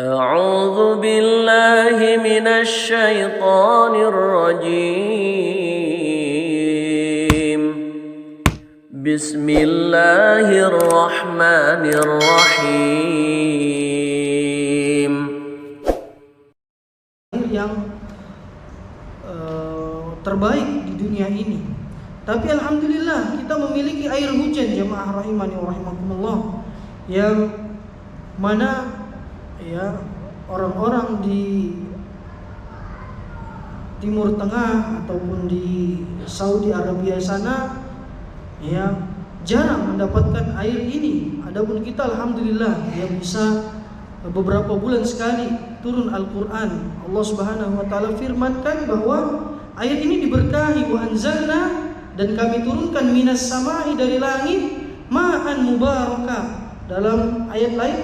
أعوذ بالله من الشيطان الرجيم بسم الله الرحمن الرحيم yang terbaik di dunia ini. Tapi alhamdulillah kita memiliki air hujan, jemaah rahimani wa rahimakumullah, yang mana ya orang-orang di Timur Tengah ataupun di Saudi Arabia sana ya jarang mendapatkan air ini. Adapun kita alhamdulillah ya bisa beberapa bulan sekali turun Al-Quran. Allah Subhanahu wa ta'ala firmankan bahwa air ini diberkahi, wa anzalna, dan kami turunkan minas samai, dari langit, ma'an mubarakah. Dalam ayat lain,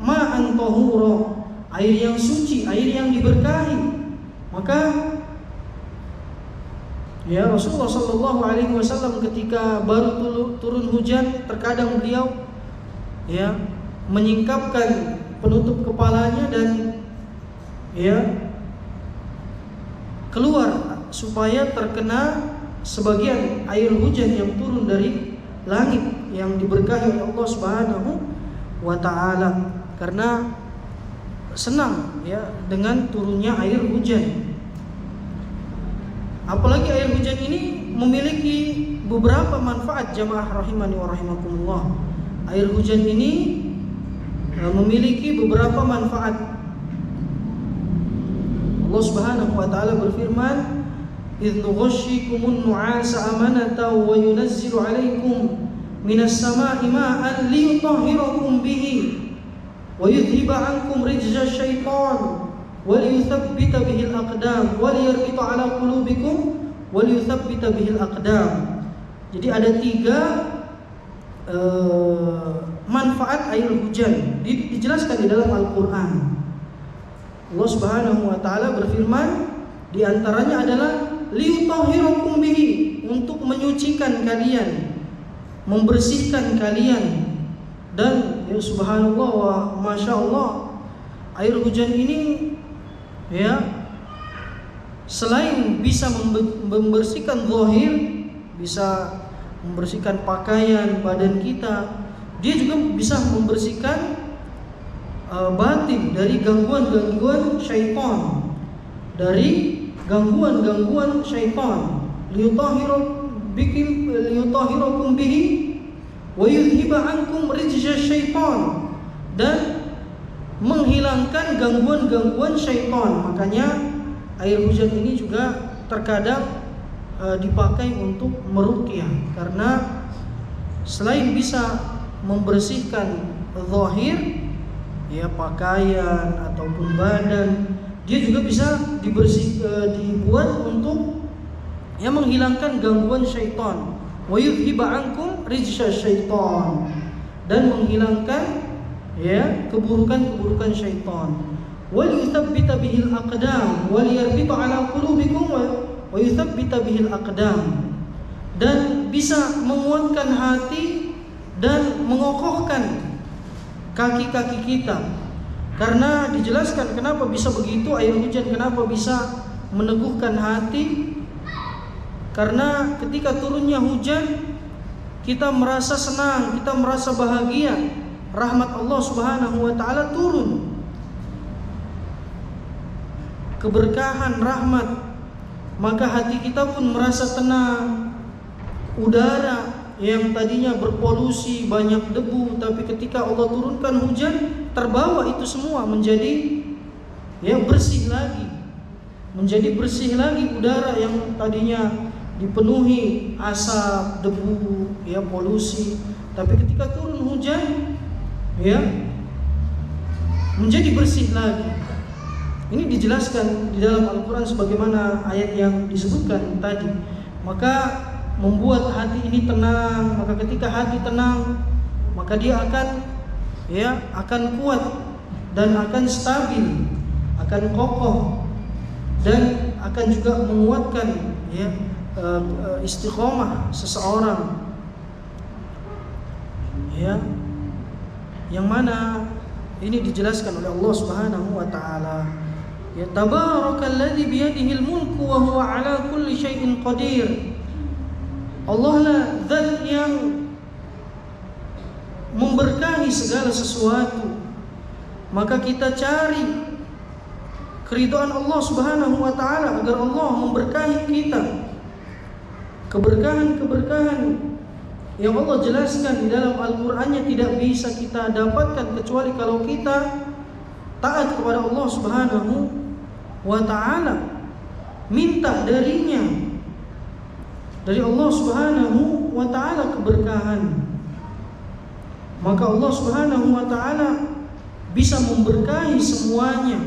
ma'an tahura, air yang suci, air yang diberkahi. Maka ya Rasulullah sallallahu alaihi wasallam ketika baru turun hujan, terkadang beliau ya menyingkapkan penutup kepalanya dan ya keluar supaya terkena sebagian air hujan yang turun dari langit yang diberkahi oleh Allah Subhanahu wa ta'ala, karena senang ya dengan turunnya air hujan. Apalagi air hujan ini memiliki beberapa manfaat, jamaah rahimani wa rahimakumullah. Air hujan ini memiliki beberapa manfaat. Allah Subhanahu wa ta'ala berfirman, "Idz nughashshikumun nu'asa amanatan wa yunazzilu 'alaikum minas sama'i ma'an liyutahhirakum bihi wa yudhhiba 'ankum rijza syaitan wa liyuthabbita bihil aqdam wa liyarbita 'ala qulubikum wa liyuthabbita bihil aqdam." Jadi ada tiga manfaat air hujan dijelaskan di dalam Al-Quran. Allah Subhanahu wa ta'ala berfirman, di antaranya adalah liyutahhirakum bihi, untuk menyucikan kalian, membersihkan kalian. Dan ya subhanallah wa masya Allah, air hujan ini ya selain bisa membersihkan zahir, bisa membersihkan pakaian badan kita, dia juga bisa membersihkan batin dari gangguan-gangguan syaitan, dari gangguan-gangguan syaitan. Liyutahhirakum bihi wa yudhhiba ankum rijza syaitan, dan menghilangkan gangguan-gangguan syaitan. Makanya air hujan ini juga terkadang dipakai untuk meruqyah, karena selain bisa membersihkan zahir ya pakaian ataupun badan, dia juga bisa dibuat untuk ya menghilangkan gangguan syaitan. Wa yudhhiba ankum rijza syaitan, dan menghilangkan ya keburukan-keburukan syaitan. Wa liyuthabbita bihil aqdam wa liyarbita 'ala qulubikum wa yuthabbita bihil aqdam, dan bisa menguatkan hati dan mengokohkan kaki-kaki kita. Karena dijelaskan kenapa bisa begitu air hujan, kenapa bisa meneguhkan hati. Karena ketika turunnya hujan, kita merasa senang, kita merasa bahagia, rahmat Allah Subhanahu wa ta'ala turun, keberkahan rahmat, maka hati kita pun merasa tenang. Udara yang tadinya berpolusi, banyak debu, tapi ketika Allah turunkan hujan, terbawa itu semua menjadi ya bersih lagi, menjadi bersih lagi. Udara yang tadinya dipenuhi asap, debu, ya polusi, tapi ketika turun hujan ya menjadi bersih lagi. Ini dijelaskan di dalam Al-Quran sebagaimana ayat yang disebutkan tadi. Maka membuat hati ini tenang. Maka ketika hati tenang, maka dia akan kuat dan akan stabil, akan kokoh, dan akan juga menguatkan ya istiqomah seseorang ya, yang mana Ini dijelaskan oleh Allah Subhanahu wa taala. Ya tabarakalladzi biyadihil mulku wa huwa ala kulli syai'in qadir. Allah lah zat yang memberkahi segala sesuatu. Maka kita cari keridhaan Allah Subhanahu wa taala agar Allah memberkahi kita. Keberkahan-keberkahan yang Allah jelaskan di dalam Al-Qur'annya tidak bisa kita dapatkan kecuali kalau kita taat kepada Allah Subhanahu wa taala, minta darinya, dari Allah Subhanahu wa taala keberkahan. Maka Allah Subhanahu wa taala bisa memberkahi semuanya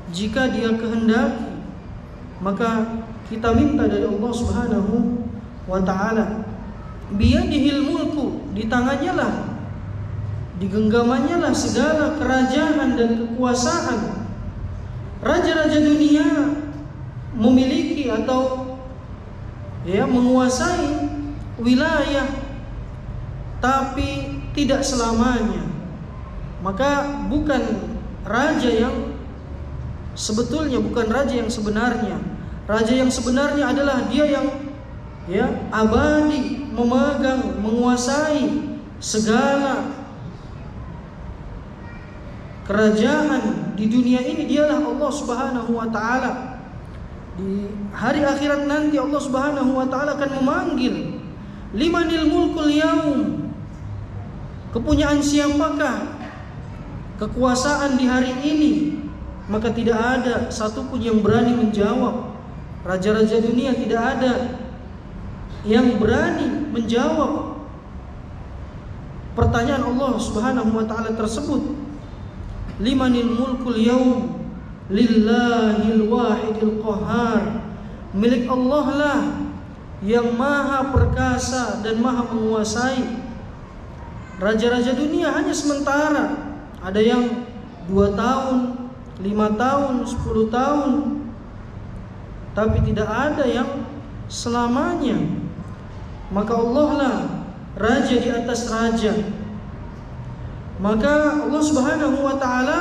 jika Dia kehendaki. Maka kita minta dari Allah Subhanahu wa taala. Biyadihil mulku, di tangannya lah, di genggamannya lah segala kerajaan dan kekuasaan. Raja-raja dunia memiliki atau menguasai wilayah, tapi tidak selamanya. Maka bukan raja yang sebetulnya, bukan raja yang sebenarnya. Raja yang sebenarnya adalah dia yang abadi, memegang, menguasai segala kerajaan di dunia ini. Dialah Allah Subhanahu wa taala. Di hari akhirat nanti Allah Subhanahu wa taala akan memanggil, limanil mulkul yaum, kepunyaan siapakah kekuasaan di hari ini? Maka tidak ada satupun yang berani menjawab. Raja-raja dunia tidak ada yang berani menjawab pertanyaan Allah Subhanahu wa taala tersebut. Limanil mulkul yaum, lillahil wahidil qahhar. Milik Allah lah yang maha perkasa dan maha menguasai. Raja-raja dunia hanya sementara. Ada yang 2 tahun, 5 tahun, 10 tahun, tapi tidak ada yang selamanya. Maka Allah lah raja di atas raja. Maka Allah Subhanahu wa taala,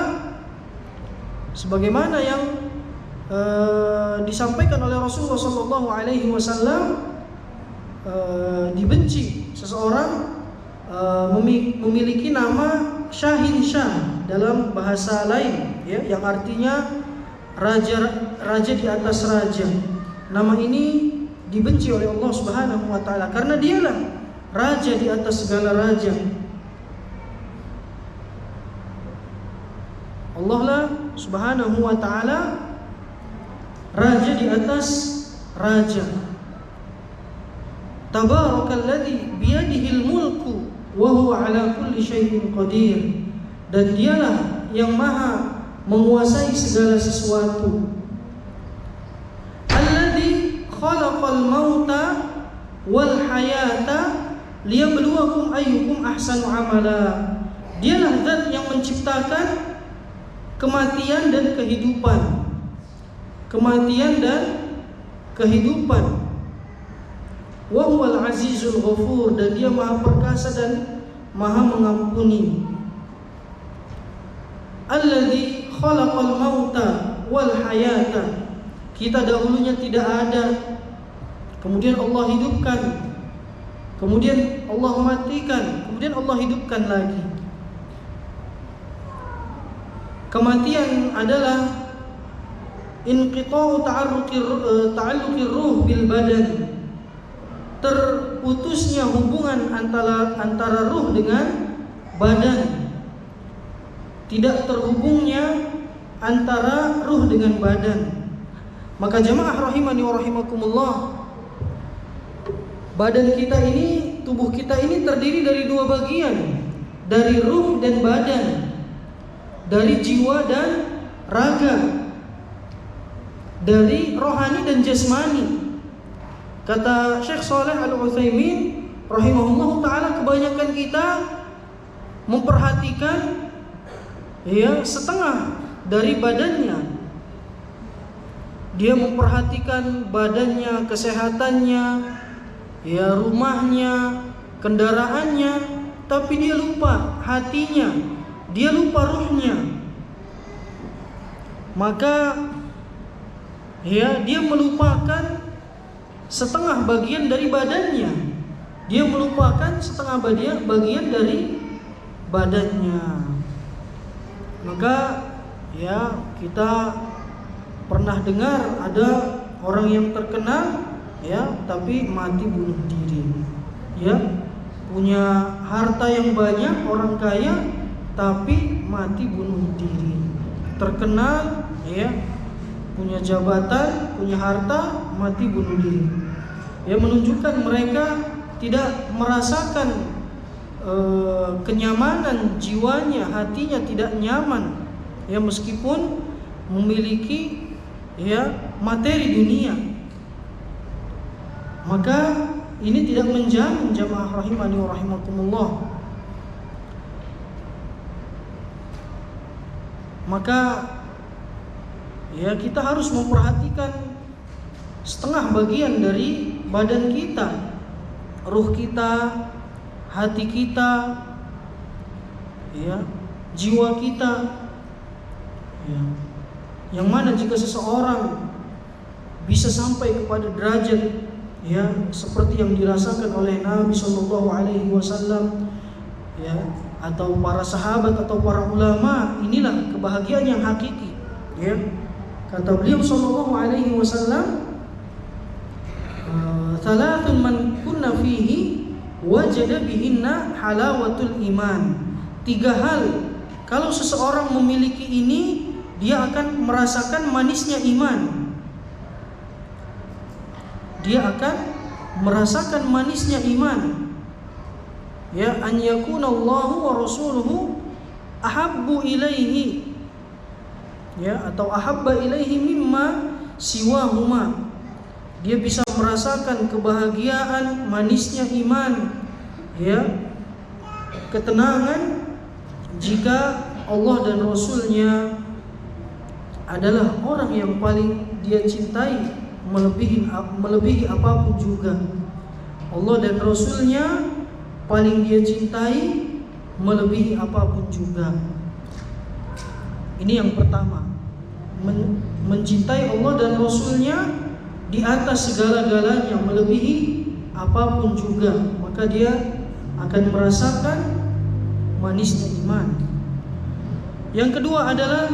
sebagaimana yang disampaikan oleh Rasulullah sallallahu alaihi wasallam, dibenci seseorang memiliki nama Syahin Syah dalam bahasa lain, yang artinya raja di atas raja. Nama ini dibenci oleh Allah Subhanahu wa taala karena dialah raja di atas segala raja. Allah lah Subhanahu wa taala raja di atas raja. Tabarakalladzi biyadihil mulku wa huwa ala kulli syai'in qadir. Dan dialah yang maha menguasai segala sesuatu. Alladzi khalaqal mauta wal hayata liyabluwakum ayyukum ahsanu amala. Dialah zat yang menciptakan kematian dan kehidupan. Kematian dan kehidupan. Wa huwal azizul ghafur, dan Dia maha perkasa dan maha mengampuni. Alladzi khalaqal mauta wal hayata. Kita dahulunya tidak ada, kemudian Allah hidupkan, kemudian Allah matikan, kemudian Allah hidupkan lagi. Kematian adalah inqita'u ta'alluqir ruh bil badan, terputusnya hubungan antara ruh dengan badan, tidak terhubungnya antara ruh dengan badan. Maka jamaah rahimani wa rahimakumullah, badan kita ini, tubuh kita ini terdiri dari 2 bagian, dari ruh dan badan, dari jiwa dan raga, dari rohani dan jasmani. Kata Syekh Shalih Al-Utsaimin rahimahullah taala, kebanyakan kita memperhatikan setengah dari badannya. Dia memperhatikan badannya, kesehatannya, rumahnya, kendaraannya, tapi dia lupa hatinya, dia lupa ruhnya. Maka ya, dia melupakan setengah bagian dari badannya. Dia melupakan setengah bagian dari badannya. Maka ya, kita pernah dengar ada orang yang terkenal ya, tapi mati bunuh diri. Ya, punya harta yang banyak, orang kaya, tapi mati bunuh diri. Terkenal ya, punya jabatan, punya harta, mati bunuh diri. Ya, menunjukkan mereka tidak merasakan kenyamanan jiwanya, hatinya tidak nyaman ya, meskipun memiliki ya materi dunia. Maka ini tidak menjamin, jamaah rahimani wa rahimakumullah. Maka ya, kita harus memperhatikan setengah bagian dari badan kita, ruh kita, hati kita, ya, jiwa kita. Ya. Yang mana jika seseorang bisa sampai kepada derajat ya seperti yang dirasakan oleh Nabi Shallallahu Alaihi Wasallam, ya, atau para sahabat atau para ulama, inilah kebahagiaan yang hakiki. Ya, kata beliau Shallallahu Alaihi Wasallam, "Thalathun man kunna fihi wajada bihinna halawatul iman." 3 hal, kalau seseorang memiliki ini, dia akan merasakan manisnya iman. Dia akan merasakan manisnya iman. Ya, an yakuna Allahu wa rasuluhu ahabbu ilaihi, ya, atau ahabba ilaihi mimma siwahuma. Dia bisa merasakan kebahagiaan, manisnya iman, ya, ketenangan jika Allah dan Rasulnya adalah orang yang paling dia cintai, melebihi apapun juga. Allah dan Rasulnya paling dia cintai, melebihi apapun juga. Ini yang pertama, mencintai Allah dan Rasulnya di atas segala-galanya, melebihi apapun juga. Maka dia akan merasakan manisnya iman. Yang kedua adalah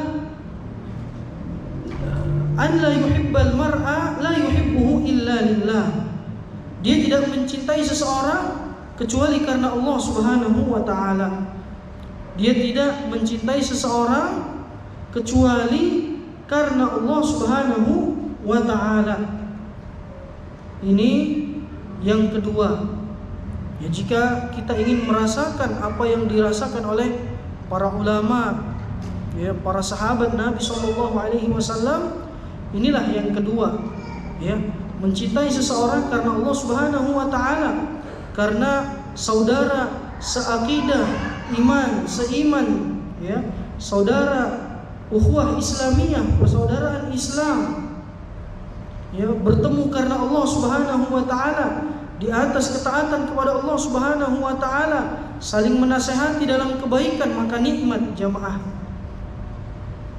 an la yuhibbal mar'a la yuhibbuhu illa lillah. Dia tidak mencintai seseorang kecuali karena Allah Subhanahu wa taala. Dia tidak mencintai seseorang kecuali karena Allah Subhanahu wa taala. Ini yang kedua. Ya, jika kita ingin merasakan apa yang dirasakan oleh para ulama, ya, para sahabat Nabi Shallallahu Alaihi Wasallam, inilah yang kedua, ya, mencintai seseorang karena Allah Subhanahu wa taala, karena saudara seakidah, iman, seiman, ya, saudara ukhuwah Islamiyah, persaudaraan Islam, ya, bertemu karena Allah Subhanahu wa taala di atas ketaatan kepada Allah Subhanahu wa taala, saling menasehati dalam kebaikan, maka nikmat jamaah.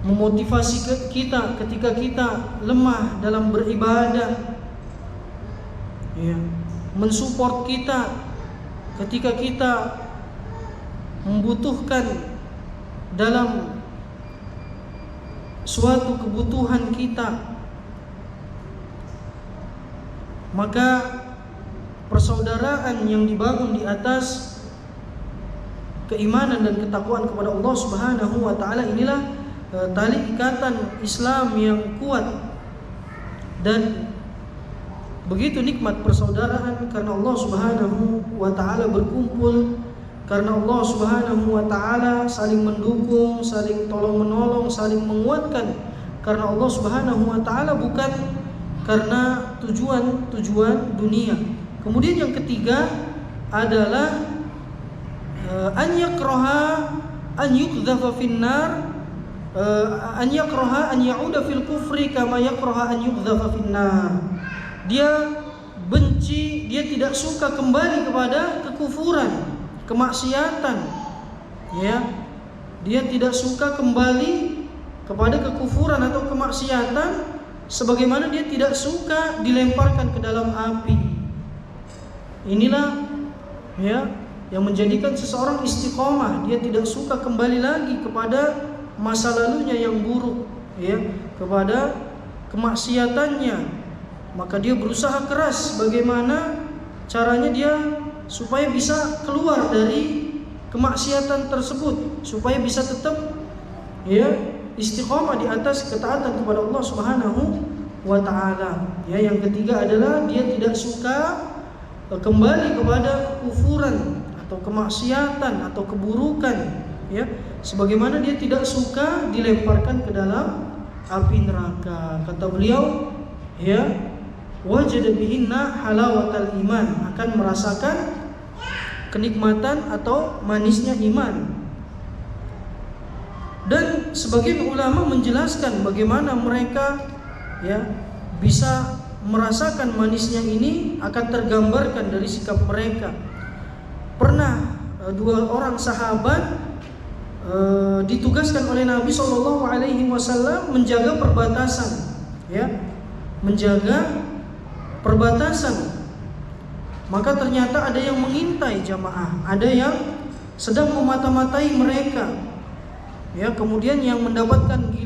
Memotivasi kita ketika kita lemah dalam beribadah, ya, mensupport kita ketika kita membutuhkan dalam suatu kebutuhan kita. Maka persaudaraan yang dibangun di atas keimanan dan ketakwaan kepada Allah Subhanahu wa taala, inilah tali ikatan Islam yang kuat. Dan begitu nikmat persaudaraan karena Allah Subhanahu wa taala berkumpul, karena Allah Subhanahu wa taala saling mendukung, saling tolong-menolong, saling menguatkan karena Allah Subhanahu wa taala, bukan karena tujuan dunia. Kemudian yang ketiga adalah an yakraha an yuqdhafa finnar, an yakraha an ya'uda fil kufri kama yakraha an yuqdhafa finnar. Dia benci, dia tidak suka kembali kepada kekufuran, kemaksiatan, ya, dia tidak suka kembali kepada kekufuran atau kemaksiatan, sebagaimana dia tidak suka dilemparkan ke dalam api. Inilah ya yang menjadikan seseorang istiqomah. Dia tidak suka kembali lagi kepada masa lalunya yang buruk, ya, kepada kemaksiatannya. Maka dia berusaha keras bagaimana caranya dia supaya bisa keluar dari kemaksiatan tersebut, supaya bisa tetap ya istiqomah di atas ketaatan kepada Allah Subhanahu wa taala. Ya, yang ketiga adalah dia tidak suka kembali kepada kekufuran atau kemaksiatan atau keburukan, ya, sebagaimana dia tidak suka dilemparkan ke dalam api neraka. Kata beliau, ya, wajada bihinna halawatal iman, akan merasakan kenikmatan atau manisnya iman. Dan sebagian ulama menjelaskan bagaimana mereka ya bisa merasakan manisnya ini akan tergambarkan dari sikap mereka. Pernah dua orang sahabat ditugaskan oleh Nabi SAW menjaga perbatasan, ya, menjaga perbatasan. Maka ternyata ada yang mengintai jamaah, ada yang sedang memata-matai mereka. Ya, kemudian yang mendapatkan